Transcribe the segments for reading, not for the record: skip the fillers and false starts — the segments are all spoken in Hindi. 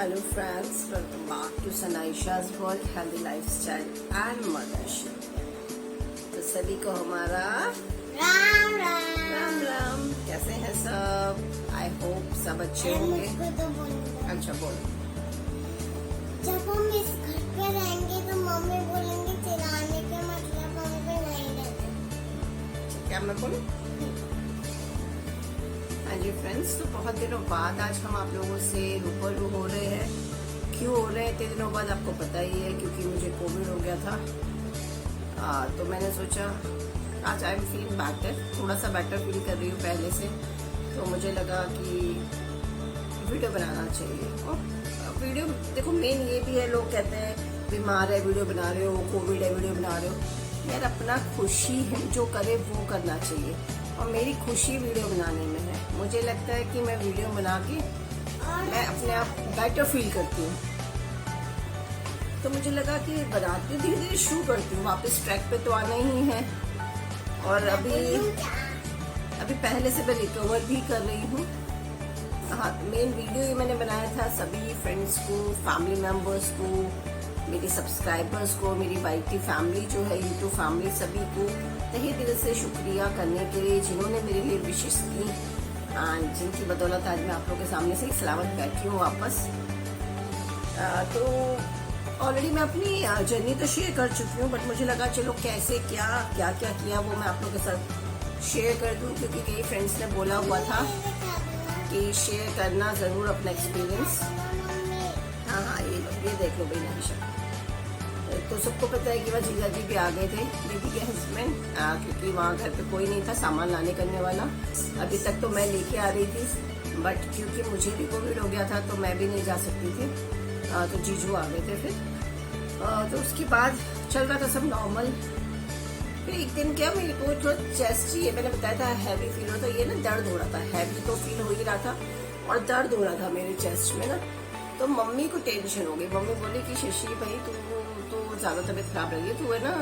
Hello friends, welcome back to Sanaisha's World Healthy Lifestyle and Mothership। तो सभी को हमारा राम राम। राम राम। कैसे हैं सब? आई होप सब अच्छे होंगे। मुझको तो बोलना। अच्छा बोलो। जब हम इस घर पे रहेंगे तो मम्मी बोलेंगे चिल्लाने के मतलब हम पे नहीं रहते। क्या मैं बोलूं? हाँ जी फ्रेंड्स, तो बहुत दिनों बाद आज हम आप लोगों से रूबरू हो रहे हैं। क्यों हो रहे हैं इतने दिनों बाद आपको पता ही है, क्योंकि मुझे कोविड हो गया था। तो मैंने सोचा आज आई एम फीलिंग बेटर, थोड़ा सा बेटर फील कर रही हूँ पहले से। तो मुझे लगा कि वीडियो बनाना चाहिए। और वीडियो देखो, मेन ये भी है, लोग कहते हैं बीमार है वीडियो बना रहे हो, कोविड है वीडियो बना रहे हो। यार अपना खुशी है जो करे वो करना चाहिए, और मेरी खुशी वीडियो बनाने में है। मुझे लगता है कि मैं वीडियो बना के मैं अपने आप बेटर फील करती हूँ। तो मुझे लगा कि बनाती धीरे धीरे शुरू करती हूँ, वापस ट्रैक पे तो आना ही है। और अभी पहले से मैं रिकवर भी कर रही हूँ। हाँ, मेन वीडियो ये मैंने बनाया था सभी फ्रेंड्स को, फैमिली मेंबर्स को, मेरे सब्सक्राइबर्स को, मेरी वाईटी फैमिली जो है, यूट्यूब फैमिली, सभी को तहे दिल से शुक्रिया करने के लिए जिन्होंने मेरे लिए विशेष की, जिनकी बदौलत आज मैं आप लोगों के सामने से सलामत बैठी हूँ वापस। तो ऑलरेडी मैं अपनी जर्नी तो शेयर कर चुकी हूँ, बट मुझे लगा चलो कैसे क्या किया वो मैं आप लोगों के साथ शेयर कर दूँ, क्योंकि कई फ्रेंड्स ने बोला हुआ था कि शेयर करना ज़रूर अपना एक्सपीरियंस। हाँ, ये देख लो भाई निशा। तो सबको पता है कि वह जीजा जी भी आ गए थे, दीदी के हस्बैंड, क्योंकि वहाँ घर पे कोई नहीं था सामान लाने करने वाला। अभी तक तो मैं लेके आ रही थी, बट क्योंकि मुझे भी कोविड हो गया था तो मैं भी नहीं जा सकती थी। तो जीजू आ गए थे फिर। तो उसके बाद चल रहा था सब नॉर्मल। फिर एक दिन क्या, मेरे को थोड़ा चेस्ट ही, मैंने बताया था हैवी फील हो रहा था, ये ना दर्द हो रहा था। हैवी तो फील हो ही रहा था और दर्द हो रहा था मेरे चेस्ट में ना। तो मम्मी को टेंशन हो गई। मम्मी बोली कि शशि भाई तू तो ज्यादा तबीयत खराब लगी है, तू है ना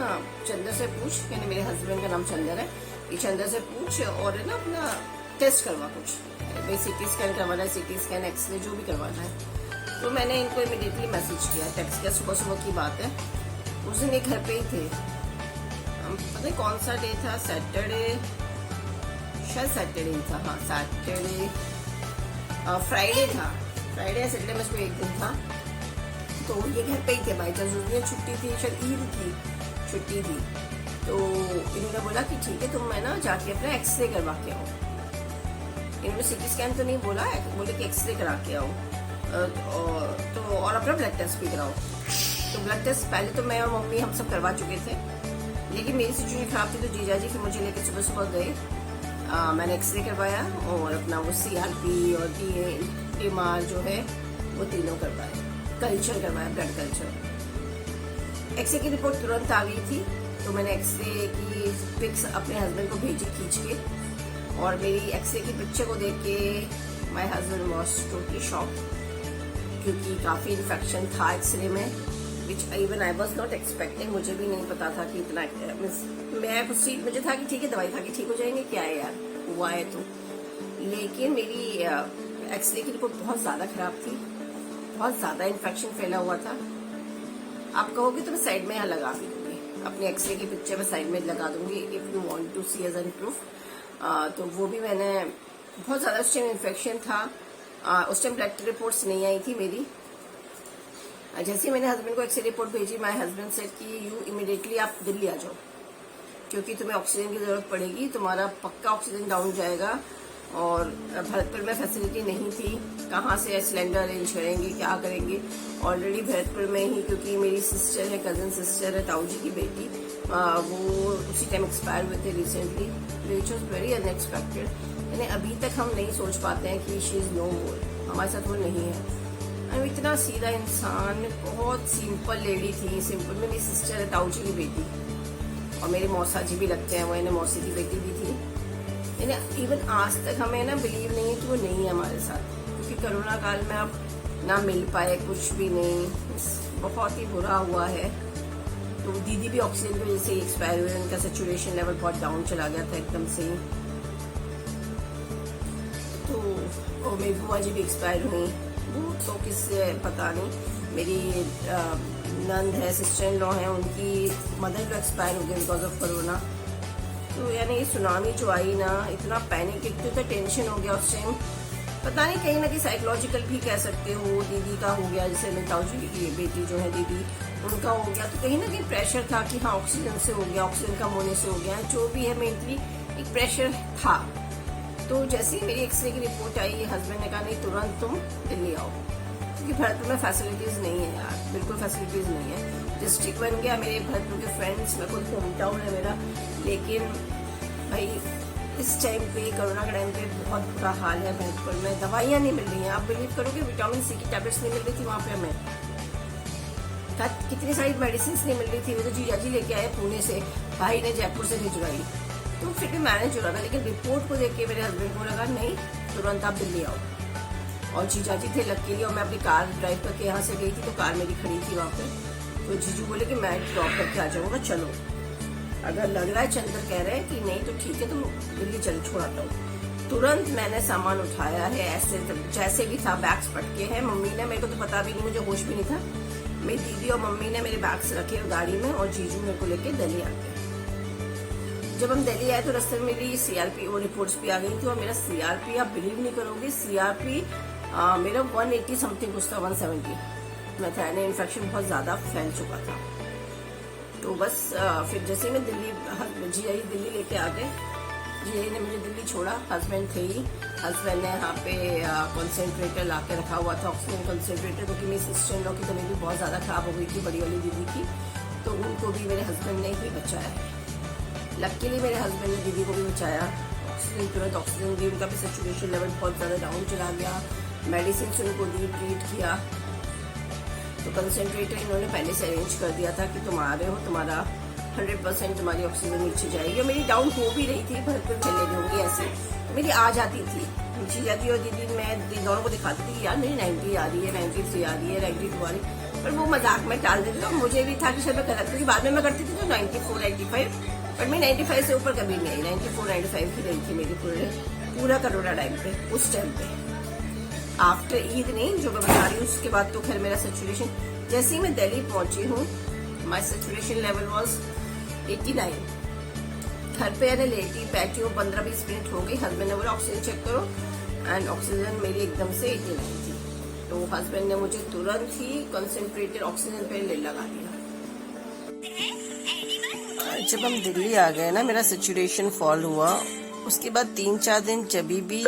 चंदर से पूछ, यानी मेरे हस्बैंड का नाम चंदर है, ये चंदर से पूछ और है ना अपना टेस्ट करवा कुछ, भाई सीटी स्कैन करवाना है, सीटी स्कैन, एक्सरे जो भी करवाना है। तो मैंने इनको इमीडिएटली मैसेज किया, टेक्स्ट किया। सुबह सुबह की बात है, उस दिन एक घर पे ही थे। पता नहीं कौन सा डे था, सैटरडे, शायद सैटरडे ही था। हाँ सैटरडे, फ्राइडे था, फ्राइडे या सैटरडे में से एक दिन था। तो ये घर पे ही थे, बाई चांस उस दिन छुट्टी थी, शायद ईद की छुट्टी थी। तो इन्होंने बोला कि ठीक है तुम मैं ना जाके अपना एक्सरे करवा के आओ। इन्होंने सीटी स्कैन तो नहीं बोला, बोले कि एक्सरे करा के आओ, तो और अपना ब्लड टेस्ट भी कराओ। तो ब्लड टेस्ट पहले तो मैं और मम्मी हम सब करवा चुके थे, लेकिन मेरी सिचुएशन खराब थी तो जीजा जी फिर मुझे लेके सुबह सुबह गए। मैंने एक्सरे करवाया और अपना वो CRP और DMR जो है वो तीनों करवाए, कल्चर करवाया, ब्लड कल्चर। एक्सरे की रिपोर्ट तुरंत आ गई थी, तो मैंने एक्सरे की पिक्स अपने हस्बैंड को भेजी खींच के, और मेरी एक्सरे की पिक्चर को देख के my husband was totally shock, क्योंकि काफ़ी इन्फेक्शन था एक्सरे में, which even I was not expecting. मुझे भी नहीं पता था कि इतना, मैं कुछ मुझे था कि ठीक है दवाई खा के ठीक हो जाएंगे, क्या है यार हुआ है तो। लेकिन मेरी एक्सरे की रिपोर्ट बहुत ज़्यादा खराब थी, बहुत ज़्यादा इन्फेक्शन फैला हुआ था। आप कहोगे तो मैं साइड में यहाँ लगा भी दूंगी, अपनी एक्सरे की पिक्चर में साइड में लगा दूंगी, if you want to see as an proof. तो वो भी मैंने, बहुत ज़्यादा उस टाइम इन्फेक्शन था। उस टाइम ब्लड रिपोर्ट्स नहीं आई थी मेरी। जैसे ही मैंने हस्बैंड को एक्सरे रिपोर्ट भेजी, माय हस्बैंड सेड कि यू इमीडिएटली आप दिल्ली आ जाओ, क्योंकि तुम्हें ऑक्सीजन की ज़रूरत पड़ेगी, तुम्हारा पक्का ऑक्सीजन डाउन जाएगा। और भरतपुर में फैसिलिटी नहीं थी, कहाँ से सिलेंडर अरेंज करेंगे, क्या करेंगे। ऑलरेडी भरतपुर में ही, क्योंकि मेरी सिस्टर है, कज़न सिस्टर है, ताऊ जी की बेटी, वो उसी टाइम एक्सपायर हुए थे recently, which was very unexpected. यानी अभी तक हम नहीं सोच पाते हैं कि शी इज़ नो मोर, हमारे साथ वो नहीं है। इतना सीधा इंसान, बहुत सिंपल लेडी थी, सिंपल। मेरी सिस्टर है, ताऊ जी की बेटी, और मेरे मौसा जी भी लगते हैं, वो इन्हें मौसी की बेटी भी थी। यानी इवन आज तक हमें ना बिलीव नहीं है कि वो नहीं है हमारे साथ, क्योंकि कोरोना काल में आप ना मिल पाए, कुछ भी नहीं, बहुत ही बुरा हुआ है। तो दीदी भी ऑक्सीजन की वजह से एक्सपायर हुए, उनका सेचुरेशन लेवल बहुत डाउन चला गया था एकदम से। तो मेरी बुआ जी भी एक्सपायर हुई, वो तो किससे पता नहीं। मेरी नंद है, सिस्टर इन लॉ है, उनकी मदर इन लॉ एक्सपायर हो गई बिकॉज ऑफ कोरोना। तो यानी ये सुनामी जो आई ना, इतना पैनिक, एक तो टेंशन हो गया उस टाइम, पता नहीं कहीं ना कहीं साइकोलॉजिकल भी कह सकते हो। दीदी का हो गया, जैसे मैं ताऊ जी की बेटी जो है दीदी, उनका हो गया, तो कहीं ना कहीं प्रेशर था कि हाँ ऑक्सीजन से हो गया, ऑक्सीजन कम होने से हो गया, जो भी है मेंटली एक प्रेशर था। तो जैसे ही मेरी एक्सरे की रिपोर्ट आई, हस्बैंड ने कहा नहीं तुरंत तुम दिल्ली आओ, क्योंकि भरतपुर में फैसिलिटीज नहीं है यार, बिल्कुल फैसिलिटीज नहीं है। डिस्ट्रिक्ट बन गया, मेरे भरतपुर के फ्रेंड्स, मैं खुद होम टाउन है मेरा, लेकिन भाई इस टाइम पे कोरोना के टाइम पे बहुत बुरा हाल है भरतपुर में। दवाइयाँ नहीं मिल रही हैं, आप बिलीव करोगे विटामिन सी की टैबलेट्स नहीं मिल रही थी वहाँ पे हमें, कितनी सारी मेडिसिन नहीं मिल रही थी। वो तो जीजा जी लेके आए पुणे से, भाई ने जयपुर से भिजवाई, तो फिर भी मैनेज हो रहा था। लेकिन रिपोर्ट को देख के मेरे हस्बैंड को लगा नहीं तुरंत आप दिल्ली आओ, और जीजा जी थे लकीली, और मैं अपनी कार ड्राइव करके यहाँ से गई थी, तो कार मेरी खड़ी थी वहाँ पे, तो जीजू बोले कि मैं ड्रॉप करके आ जाऊँगा, चलो अगर लग रहा है, चंद्र कह रहे हैं कि नहीं तो ठीक है तुम दिल्ली चलो, छोड़ाता हूँ। तुरंत मैंने सामान उठाया है, ऐसे जैसे भी था, बैग्स पटके हैं। मम्मी ने, मेरे को तो पता भी नहीं, मुझे होश भी नहीं था, मेरी दीदी और मम्मी ने मेरे बैग्स रखे गाड़ी में, और जीजू मेरे को लेके दिल्ली आ गए। जब हम दिल्ली आए तो रास्ते में मेरी सीआरपी वो रिपोर्ट्स भी आ गई थी, और मेरा सीआरपी आप बिलीव नहीं करोगे, सीआरपी मेरा 180 समथिंग कुछ था, 170 में था, यानी इन्फेक्शन बहुत ज्यादा फैल चुका था। तो बस फिर जैसे ही मैं दिल्ली, जीजा जी दिल्ली लेके आ गए, जीजा जी ने मुझे दिल्ली छोड़ा, हस्बैंड थे ही, हस्बैंड ने यहाँ पे कंसंट्रेटर ला के रखा हुआ था, ऑक्सीजन कंसंट्रेटर, क्योंकि मेरी सिस्टर इन लॉ की तबीयत भी बहुत ज़्यादा खराब हो गई थी, बड़ी वाली दीदी की, तो उनको भी मेरे हस्बैंड ने ही बचाया है। लकीली मेरे हस्बैंड ने दीदी को भी बचाया, ऑक्सीजन तुरंत ऑक्सीजन दी, उनका भी सेचुरेशन लेवल बहुत ज़्यादा डाउन चला गया, मेडिसिन उनको दी, ट्रीट किया, तो कंसंट्रेटर इन्होंने पहले से अरेंज कर दिया था कि तुम आ रहे हो, तुम्हारा 100% तुम्हारी ऑक्सीजन नीचे जाएगी। और मेरी डाउन हो भी रही थी, भरतपुर चले गई होंगी ऐसे, तो मेरी आ जाती थी, जीजा जी और दीदी, मैं दोनों को दिखाती थी कि यार मेरी 90 आ रही है, 93 आ रही है, 92 आ रही है, पर वो मजाक में टाल देते थे। मुझे भी था कि शायद मैं गलत, क्योंकि बाद में मैं करती थी तो 94, 95, पर मैं 95 से ऊपर कभी नहीं आई, 94, 95 ही रही थी मेरी पूरा कोरोना टाइम पे, उस टाइम पे। आफ्टर ईद नहीं, जो मैं बता रही हूँ, उसके बाद तो खैर मेरा सेचुरेशन, जैसे ही मैं दिल्ली पहुंची हूँ, माई सेचुरेशन लेवल वॉज 89। घर पे आने लेटी बैठी हूँ, 15-20 मिनट हो गई, हस्बैंड ने बोला ऑक्सीजन चेक करो, एंड ऑक्सीजन मेरी एकदम से 89 थी, तो हस्बैंड ने मुझे तुरंत ही कंसंट्रेटेड ऑक्सीजन पे ले लगा दिया। जब हम दिल्ली आ गए ना, मेरा सेचुरेशन फॉल हुआ, उसके बाद 3-4 दिन जब भी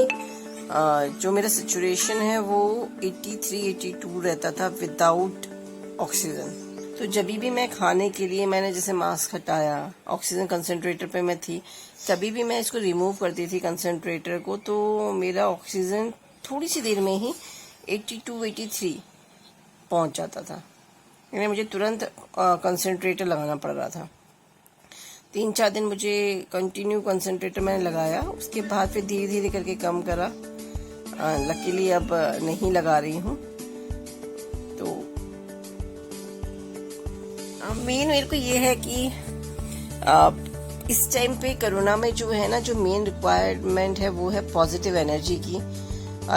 जो मेरा सिचुएशन है वो 83-82 रहता था विदाउट ऑक्सीजन। तो जब भी मैं खाने के लिए, मैंने जैसे मास्क हटाया, ऑक्सीजन कंसंट्रेटर पे मैं थी, तभी भी मैं इसको रिमूव करती थी कंसंट्रेटर को, तो मेरा ऑक्सीजन थोड़ी सी देर में ही 82-83 पहुंच जाता था, यानी मुझे तुरंत कंसंट्रेटर लगाना पड़ रहा था। 3-4 दिन मुझे कंटिन्यू कंसंट्रेटर मैंने लगाया, उसके बाद फिर धीरे धीरे करके कम करा। लकीली अब नहीं लगा रही हूँ। तो मेन मेरे को ये है कि इस टाइम पे कोरोना में जो है ना, जो मेन रिक्वायरमेंट है वो है पॉजिटिव एनर्जी की।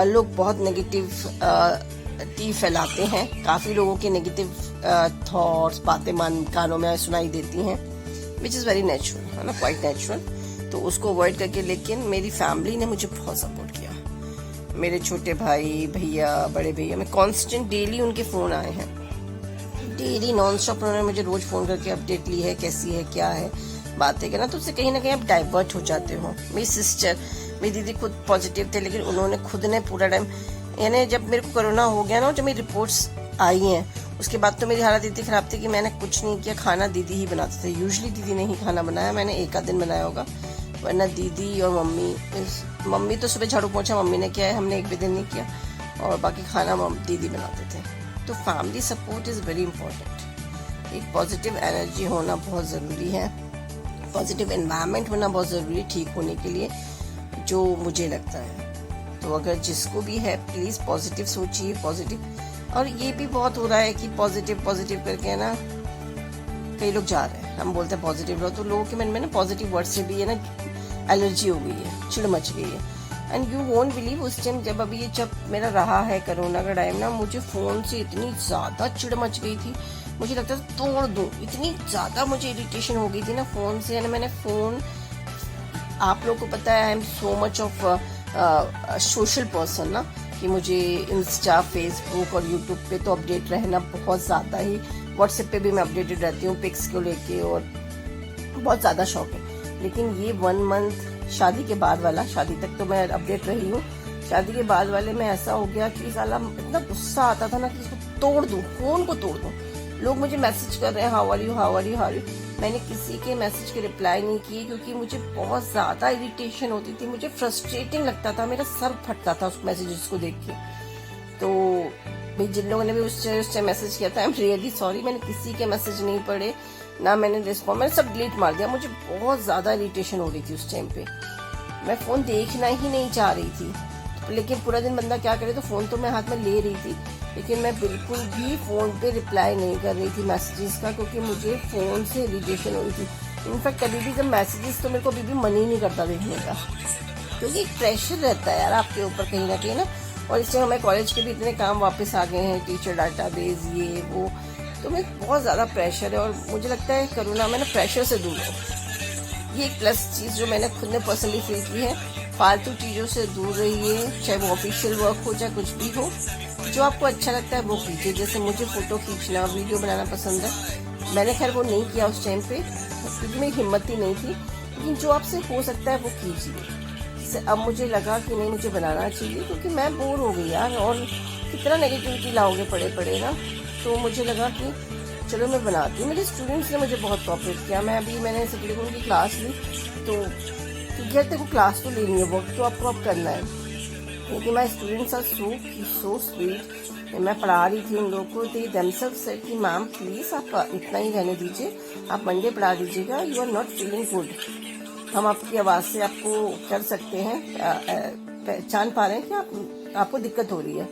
लोग बहुत नेगेटिव फैलाते हैं, काफी लोगों के नेगेटिव थॉट्स, बातें कानों में सुनाई देती हैं, विच इज़ वेरी नेचुरल, है ना, क्वाइट नेचुरल, तो उसको अवॉइड करके। लेकिन मेरी फैमिली ने मुझे बहुत सपोर्ट किया, मेरे छोटे भाई, भैया, बड़े भैया, मैं कांस्टेंट डेली उनके फ़ोन आए हैं, डेली नॉन स्टॉप उन्होंने मुझे रोज फ़ोन करके अपडेट ली है, कैसी है, क्या है, बातें करना। तो उससे कहीं ना कहीं आप डाइवर्ट हो जाते हो। मेरी सिस्टर, मेरी दीदी खुद पॉजिटिव थे, लेकिन उन्होंने खुद ने पूरा टाइम, यानी जब मेरे को कोरोना हो गया ना, जब मेरी रिपोर्ट्स आई हैं, उसके बाद तो मेरी हालत इतनी खराब थी कि मैंने कुछ नहीं किया, खाना दीदी ही बनाते थे। यूजुअली दीदी ने ही खाना बनाया, मैंने एक आध दिन बनाया होगा, वरना दीदी और मम्मी तो सुबह झाड़ू पोंछा मम्मी ने किया है, हमने एक भी दिन नहीं किया, और बाकी खाना दीदी बनाते थे। तो family support is very important. एक पॉजिटिव एनर्जी होना बहुत ज़रूरी है, पॉजिटिव एनवायरनमेंट होना बहुत ज़रूरी है ठीक होने के लिए, जो मुझे लगता है। तो अगर जिसको भी है, प्लीज़ पॉजिटिव सोचिए, पॉजिटिव। और ये भी बहुत हो रहा है कि पॉजिटिव करके ना कई लोग जा रहे हैं, हम बोलते हैं पॉजिटिव रहो, तो लोगों के मन में ना पॉजिटिव वर्ड से भी है ना एलर्जी हो गई है, चिड़ मच गई है। एंड यू वोंट बिलीव उस टाइम जब मेरा रहा है कोरोना का टाइम ना, मुझे फ़ोन से इतनी ज़्यादा चिढ़ मच गई थी, मुझे लगता था तोड़ दूँ, इतनी ज़्यादा मुझे इरिटेशन हो गई थी ना फ़ोन से। एंड मैंने फ़ोन, आप लोग को पता है I am so much of social person ना, कि मुझे इंस्टा, फेसबुक और यूट्यूब पे तो अपडेट रहना बहुत ज़्यादा ही, व्हाट्सएप पे भी मैं अपडेटेड रहती हूँ पिक्स को लेके, और बहुत ज़्यादा शौक है। लेकिन ये 1 मंथ शादी के बाद वाला, शादी तक तो मैं अपडेट रही हूँ, शादी के बाद वाले में ऐसा हो गया कि साला इतना गुस्सा आता था ना कि इसको तोड़ दूँ, फ़ोन को तोड़ दूँ। लोग मुझे मैसेज कर रहे हैं how are you, how are you, how are you, मैंने किसी के मैसेज के रिप्लाई नहीं किए, क्योंकि मुझे बहुत ज़्यादा इरिटेशन होती थी, मुझे फ्रस्ट्रेटिंग लगता था, मेरा सर फटता था उस मैसेजेस को देख के। तो भाई जिन लोगों ने भी उस टाइम मैसेज किया था, आई एम रियली सॉरी, मैंने किसी के मैसेज नहीं पढ़े, ना मैंने रिस्पॉन्ड, मैंने सब डिलीट मार दिया। मुझे बहुत ज़्यादा इरिटेशन हो रही थी उस टाइम पे, मैं फ़ोन देखना ही नहीं चाह रही थी। लेकिन पूरा दिन बंदा क्या करे, तो फ़ोन तो मैं हाथ में ले रही थी, लेकिन मैं बिल्कुल भी फ़ोन पे रिप्लाई नहीं कर रही थी मैसेजेस का, क्योंकि मुझे फ़ोन से इरिटेशन हो रही थी। इनफैक्ट कभी भी जब मैसेजेस, तो मेरे को अभी भी मन ही नहीं करता देखने का, क्योंकि एक प्रेशर रहता है यार आपके ऊपर कहीं ना कहीं ना। और इससे हमें कॉलेज के भी इतने काम वापस आ गए हैं, टीचर डाटाबेस ये वो, तो मैं बहुत ज़्यादा प्रेशर है। और मुझे लगता है कोरोना में ना प्रेशर से दूर हो, ये एक प्लस चीज़ जो मैंने खुद ने पर्सनली फील की है। फालतू चीज़ों से दूर रहिए, चाहे वो ऑफिशियल वर्क हो चाहे कुछ भी हो, जो आपको अच्छा लगता है वो कीजिए। जैसे मुझे फ़ोटो खींचना, वीडियो बनाना पसंद है, मैंने खैर वो नहीं किया उस टाइम पे, क्योंकि मेरी हिम्मत ही नहीं थी, लेकिन जो आपसे हो सकता है वो कीजिए। अब मुझे लगा कि नहीं, मुझे बनाना चाहिए, क्योंकि मैं बोर हो गई यार, और कितना नेगेटिविटी लाओगे पड़े पड़े ना। तो मुझे लगा कि चलो मैं बनाती हूँ। मेरे स्टूडेंट्स ने मुझे बहुत कोऑपरेट किया। मैंने सेकेंड की क्लास ली, तो क्योंकि यार तेरे क्लास तो लेनी है, वर्क तो आपको अब करना है, क्योंकि my students are so sweet. मैं पढ़ा रही थी उन लोगों को, दे देमसेल्फ सेड कि मैम प्लीज़ आप इतना ही रहने दीजिए, आप मंडे पढ़ा दीजिएगा, you are not feeling good, हम आपकी आवाज़ से आपको कर सकते हैं, पहचान पा रहे हैं कि आपको दिक्कत हो रही है,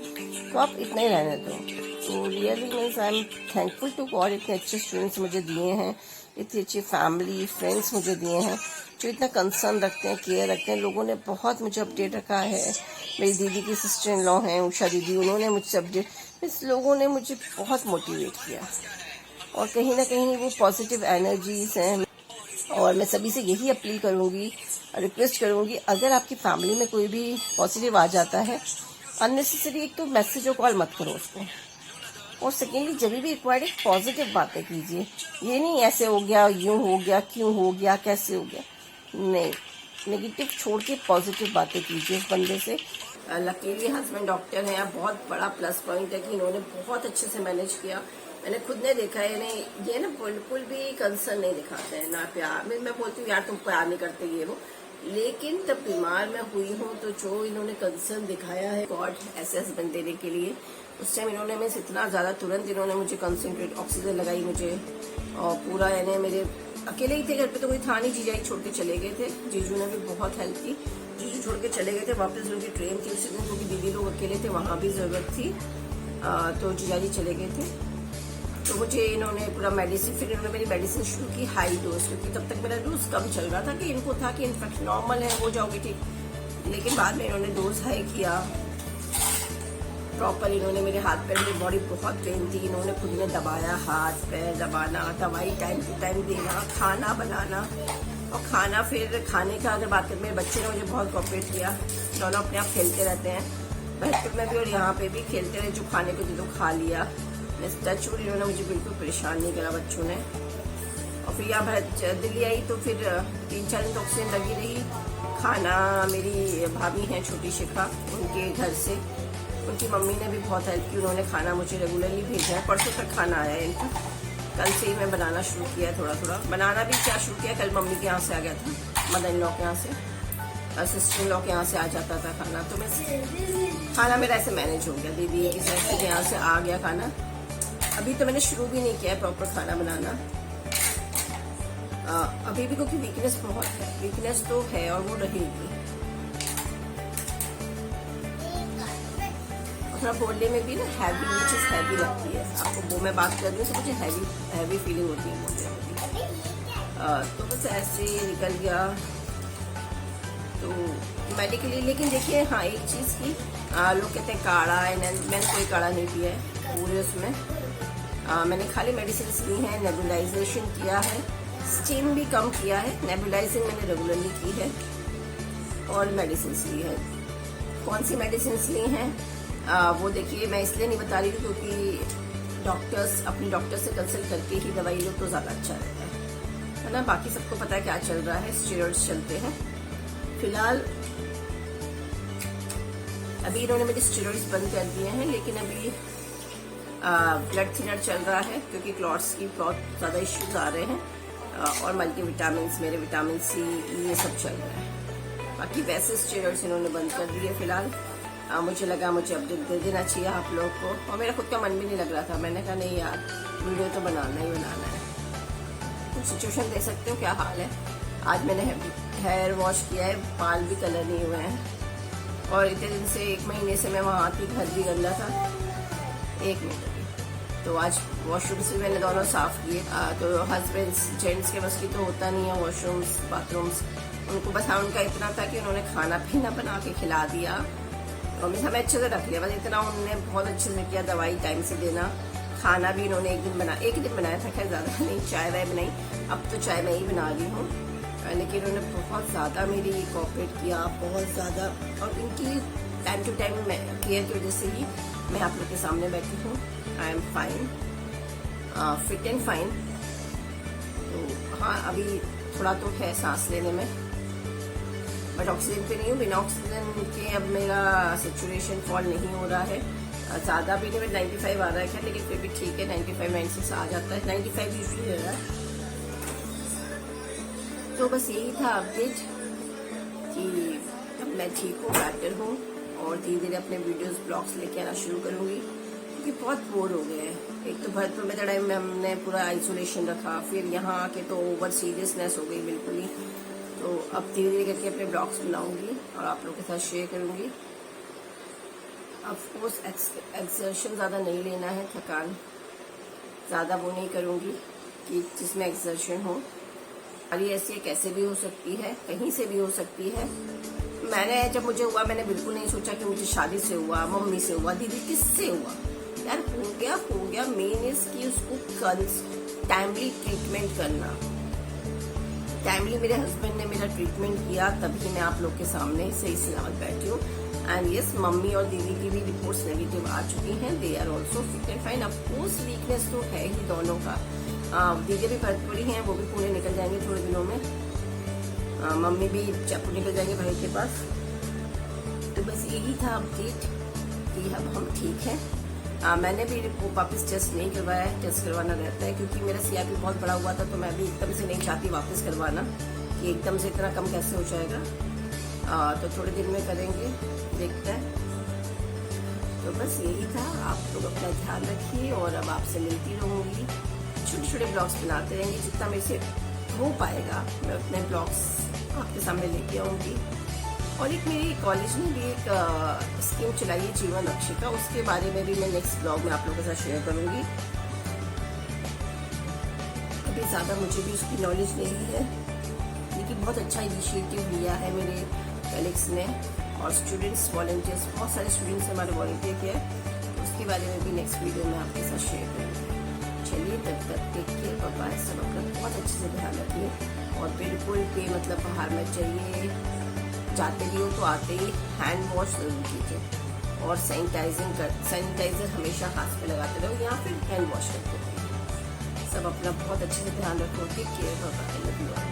तो आप इतना ही रहने दो। तो really means I am thankful to God, इतने अच्छे स्टूडेंट्स मुझे दिए हैं, इतनी अच्छी फैमिली फ्रेंड्स मुझे दिए हैं, जो इतना कंसर्न रखते हैं, केयर रखते हैं। लोगों ने बहुत मुझे अपडेट रखा है। मेरी दीदी की सिस्टर इन लॉ हैं उषा दीदी, उन्होंने मुझसे अपडेट, इस लोगों ने मुझे बहुत मोटिवेट किया, और कहीं ना कहीं वो पॉजिटिव एनर्जीज हैं। और मैं सभी से यही अपील करूंगी, रिक्वेस्ट करूंगी, अगर आपकी फैमिली में कोई भी पॉजिटिव आ जाता है, अननेसेसरी एक तो मैसेज और कॉल मत करो उसको, और सेकेंडली जब भी रिक्वायर्ड एक पॉजिटिव बातें कीजिए। ये नहीं ऐसे हो गया, यूं हो गया, क्यों हो गया, कैसे हो गया, नहीं, नेगेटिव छोड़ के पॉजिटिव बातें कीजिए उस बंदे से। लकीली हस्बैंड डॉक्टर हैं, बहुत बड़ा प्लस पॉइंट है कि इन्होंने बहुत अच्छे से मैनेज किया। मैंने खुद ने देखा है, ये ना बिल्कुल भी कंसर्न नहीं दिखाते हैं, ना प्यार। मैं बोलती हूँ यार तुम प्यार नहीं करते ये वो, लेकिन तब बीमार मैं हुई हूँ तो जो इन्होंने कंसर्न दिखाया है, गॉड ऐसे हस्बैंड देने के लिए। उस टाइम इन्होंने मैं इतना ज़्यादा, तुरंत इन्होंने मुझे कंसनट्रेट ऑक्सीजन लगाई मुझे, और पूरा यानी मेरे अकेले ही थे घर पे, तो कोई था नहीं, जीजा ही छोड़ के चले गए थे। जीजू ने भी बहुत हेल्प की, जीजू छोड़ के चले गए थे, वापस उनकी ट्रेन थी उसी दिन, क्योंकि दीदी लोग अकेले थे, वहाँ भी ज़रूरत थी, तो जीजा जी चले गए थे। तो मुझे इन्होंने पूरा मेडिसिन, फिर इन्होंने मेरी मेडिसिन शुरू की हाई डोज, क्योंकि तब तक मेरा डोज कम चल रहा था, कि इनको था कि इन्फेक्शन नॉर्मल है, हो जाओगे ठीक, लेकिन बाद में इन्होंने डोज हाई किया प्रॉपर। इन्होंने मेरे हाथ पैर, मेरी बॉडी बहुत पेन थी, इन्होंने खुद ने दबाया, हाथ पैर दबाना, दवाई टाइम टू टाइम देना, खाना बनाना, और खाना फिर खाने का अगर बात करें, मेरे बच्चे ने मुझे बहुत कोऑपरेट किया, दोनों अपने आप खेलते रहते हैं, बैठक में भी और यहाँ पे भी खेलते रहे, जो खाने को दे दो खा लिया। टच वुड इन्होंने मुझे बिल्कुल परेशान नहीं करा बच्चों ने। और फिर यहाँ दिल्ली आई तो फिर 3-4 दिन ऑक्सीजन लगी रही। खाना मेरी भाभी हैं छोटी शिखा, उनके घर से, उनकी मम्मी ने भी बहुत हेल्प की, उन्होंने खाना मुझे रेगुलरली भेजा है, परसों तक खाना आया है इनका, कल से ही मैं बनाना शुरू किया है, थोड़ा थोड़ा बनाना भी क्या शुरू किया। कल मम्मी के यहाँ से आ गया था, मदर इन लॉ के यहाँ से, सिस्टर इन लॉ के यहाँ से आ जाता था खाना, तो मैं खाना मेरा ऐसे मैनेज हो गया, दीदी की साइड के यहाँ से आ गया खाना। अभी तो मैंने शुरू भी नहीं किया है प्रॉपर खाना बनाना अभी भी, क्योंकि वीकनेस बहुत है, वीकनेस तो है और वो रहेगी। थोड़ा बोलने में भी ना हैवी, मुझे चीज़ हैवी लगती है, आपको वो मैं बात कर रही हूँ तो मुझे हैवी फीलिंग होती है बोलने में। तो बस ऐसे निकल गया। तो मेडिकली, लेकिन देखिए हाँ एक चीज़ की लोग कहते हैं काढ़ा है, मैंने कोई काढ़ा नहीं पिया है पूरे उसमें। मैंने खाली मेडिसिन ली है, नेबुलाइजेशन किया है, स्टीम भी कम किया है, नेबुलाइजिंग मैंने रेगुलरली की है और मेडिसिन ली है। कौन सी मेडिसिन ली हैं वो देखिए मैं इसलिए नहीं बता रही हूँ क्योंकि अपने डॉक्टर से कंसल्ट करके ही दवाई लो तो ज़्यादा अच्छा रहता है ना। बाकी सबको पता है क्या चल रहा है, स्टेरॉइड्स चलते हैं। फिलहाल अभी इन्होंने मेरे स्टेरॉइड्स बंद कर दिए हैं, लेकिन अभी ब्लड थिनर चल रहा है क्योंकि क्लॉट्स की बहुत ज़्यादा इश्यूज आ रहे हैं और मल्टीविटामिन, मेरे विटामिन सी ये सब चल रहा है। बाकी वैसे स्टेरॉइड्स इन्होंने बंद कर दिए फिलहाल। मुझे लगा मुझे अपडेट दे देना चाहिए आप लोग को, और मेरा खुद का मन भी नहीं लग रहा था। मैंने कहा नहीं यार, वीडियो तो बनाना ही बनाना है। कुछ सिचुएशन दे सकते हो क्या हाल है। आज मैंने हेयर वॉश किया है, बाल भी कलर नहीं हुए हैं और इतने दिन से 1 महीने से मैं वहाँ आती, घर भी गंदा था। 1 मिनट अभी तो आज वॉशरूम से मैंने दोनों साफ किए। तो हस्बैंड्स जेंट्स के बस की तो होता नहीं है वॉशरूम्स बाथरूम्स, उनको बस उनका इतना था कि उन्होंने खाना पीना बना के खिला दिया और हमें अच्छे से रख लिया, बस इतना उन्होंने बहुत अच्छे से किया। दवाई टाइम से देना, खाना भी इन्होंने एक ही दिन बनाया था, खैर ज़्यादा नहीं, चाय वाय बनाई। अब तो चाय मैं ही बना रही हूँ, लेकिन उन्होंने बहुत ज़्यादा मेरी कोऑपरेट किया, बहुत ज़्यादा। और इनकी टाइम टू टाइम केयर की वजह से ही मैं आप लोग के सामने बैठी हूँ। I am fine, fit and fine. तो हाँ अभी थोड़ा तो है सांस लेने में, बट ऑक्सीजन पे नहीं हूँ। बिना ऑक्सीजन के अब मेरा सेचुरेशन फॉल नहीं हो रहा है, ज़्यादा भी नहीं, 95 आ रहा है खैर, लेकिन फिर भी ठीक है। 95-96 आ जाता है, 95 यूजली रह रहा है। तो बस यही था अपडेट कि अब मैं ठीक हूँ, बेटर हूँ और धीरे धीरे अपने वीडियोस ब्लॉग्स लेके आना शुरू करूँगी क्योंकि बहुत बोर हो गए हैं। एक तो भरतपुर में टाइम में हमने पूरा आइसोलेशन रखा, फिर यहाँ आके तो ओवर सीरियसनेस हो गई बिल्कुल ही। तो अब धीरे धीरे करके अपने ब्लॉग्स बनाऊंगी और आप लोगों के साथ शेयर करूंगी। ऑफकोर्स एक्सर्शन ज़्यादा नहीं लेना है, थकान ज़्यादा वो नहीं करूंगी कि जिसमें एक्सर्शन हो। और ये ऐसी कैसे भी हो सकती है, कहीं से भी हो सकती है। जब मुझे हुआ मैंने बिल्कुल नहीं सोचा कि मुझे शादी से हुआ, मम्मी से हुआ, दीदी किससे हुआ। यार हो गया। मेन इज कि उसको टाइमली ट्रीटमेंट करना। टाइमली मेरे हस्बैंड ने मेरा ट्रीटमेंट किया, तभी मैं आप लोग के सामने सही सलामत बैठी हूँ। एंड यस, मम्मी और दीदी की भी रिपोर्ट्स नेगेटिव आ चुकी हैं। They are also fit and fine. Of course weakness तो है ही दोनों का। दीदी भी भरतपुरी हैं, वो भी पुणे निकल जाएंगे थोड़े दिनों में। मम्मी भी जयपुर निकल जाएंगे भाई के पास। तो बस यही था अपडेट कि अब हम ठीक हैं। मैंने भी वापस टेस्ट नहीं करवाया है, टेस्ट करवाना रहता है क्योंकि मेरा CRP बहुत बड़ा हुआ था, तो मैं भी एकदम से नहीं चाहती वापस करवाना कि एकदम से इतना कम कैसे हो जाएगा। तो थोड़े दिन में करेंगे, देखते हैं। तो बस यही था। आप लोग अपना ध्यान रखिए और अब आपसे मिलती रहूँगी, छोटे छोटे ब्लॉग्स बनाते रहेंगे, जितना मेरे से हो पाएगा मैं अपने ब्लॉग्स आपके सामने लेके आऊँगी। और एक मेरी कॉलेज ने भी एक स्कीम चलाई है जीवन रक्षी का, उसके बारे में भी मैं नेक्स्ट ब्लॉग में आप लोगों के साथ शेयर करूँगी। अभी ज़्यादा मुझे भी उसकी नॉलेज नहीं है, लेकिन बहुत अच्छा इनिशिएटिव लिया है मेरे कलीग्स ने और स्टूडेंट्स, वॉलंटियर्स, बहुत सारे स्टूडेंट्स हमारे वॉलंटियर किया है। उसके बारे में भी नेक्स्ट वीडियो में आपके साथ शेयर करूँगी। चलिए तब तक टेक केयर, बाय। सब अपना बहुत अच्छे से ध्यान रखिए और बिल्कुल भी मतलब बाहर मत जाइए। जाते भी हो तो आते ही हैंड वॉश जरूर कीजिए और सैनिटाइजर हमेशा हाथ पे लगाते रहो या फिर हैंड वॉश करते रहो। सब अपना बहुत अच्छे से ध्यान रखो। Take care, bye. Love you.